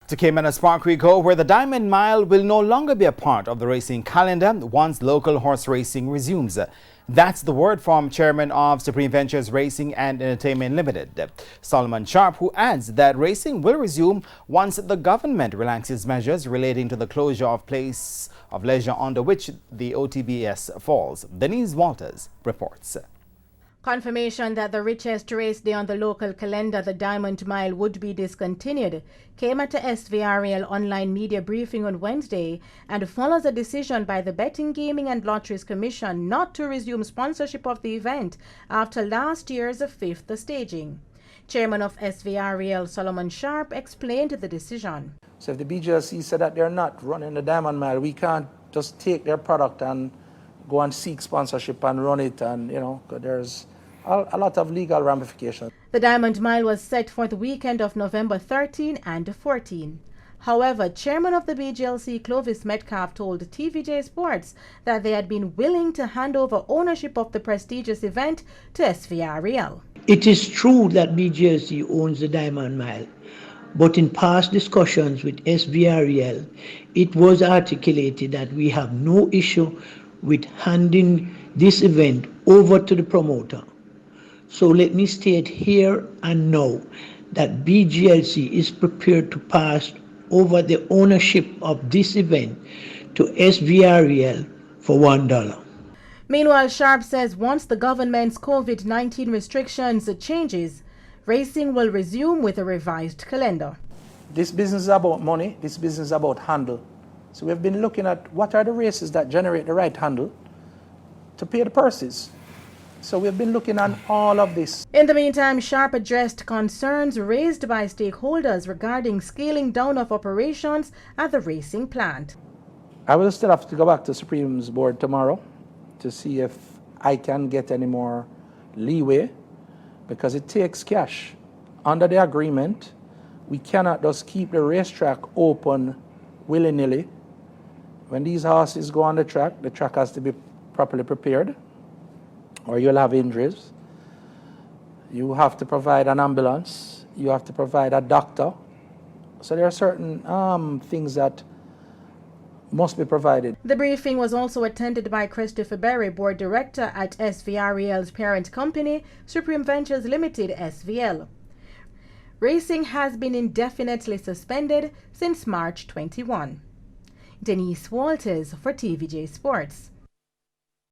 To Cayman Spark we go, where the Diamond Mile will no longer be a part of the racing calendar once local horse racing resumes. That's the word from Chairman of Supreme Ventures Racing and Entertainment Limited, Solomon Sharp, who adds that racing will resume once the government relaxes measures relating to the closure of place of leisure under which the OTBS falls. Denise Walters reports. Confirmation that the richest race day on the local calendar, the Diamond Mile, would be discontinued came at a SVRL online media briefing on Wednesday and follows a decision by the Betting, Gaming and Lotteries Commission not to resume sponsorship of the event after last year's fifth staging. Chairman of SVRL, Solomon Sharp, explained the decision. So if the BGLC said that they're not running the Diamond Mile, we can't just take their product and go and seek sponsorship and run it, and there's a lot of legal ramifications. The Diamond Mile was set for the weekend of November 13 and 14. However, Chairman of the BGLC, Clovis Metcalf, told TVJ Sports that they had been willing to hand over ownership of the prestigious event to SVRL. It is true that BGLC owns the Diamond Mile, but in past discussions with SVRL, it was articulated that we have no issue with handing this event over to the promoter. So let me state here and now that BGLC is prepared to pass over the ownership of this event to SVRL for $1. Meanwhile, Sharp says once the government's COVID-19 restrictions changes, racing will resume with a revised calendar. This business is about money, this business is about handle. So we've been looking at what are the races that generate the right handle to pay the purses. So we've been looking at all of this. In the meantime, Sharp addressed concerns raised by stakeholders regarding scaling down of operations at the racing plant. I will still have to go back to Supreme's board tomorrow to see if I can get any more leeway, because it takes cash. Under the agreement, we cannot just keep the racetrack open willy-nilly. When these horses go on the track has to be properly prepared, or you'll have injuries. You have to provide an ambulance. You have to provide a doctor. So there are certain things that must be provided. The briefing was also attended by Christopher Berry, board director at SVRL's parent company, Supreme Ventures Limited, SVL. Racing has been indefinitely suspended since March 21. Denise Walters for TVJ Sports.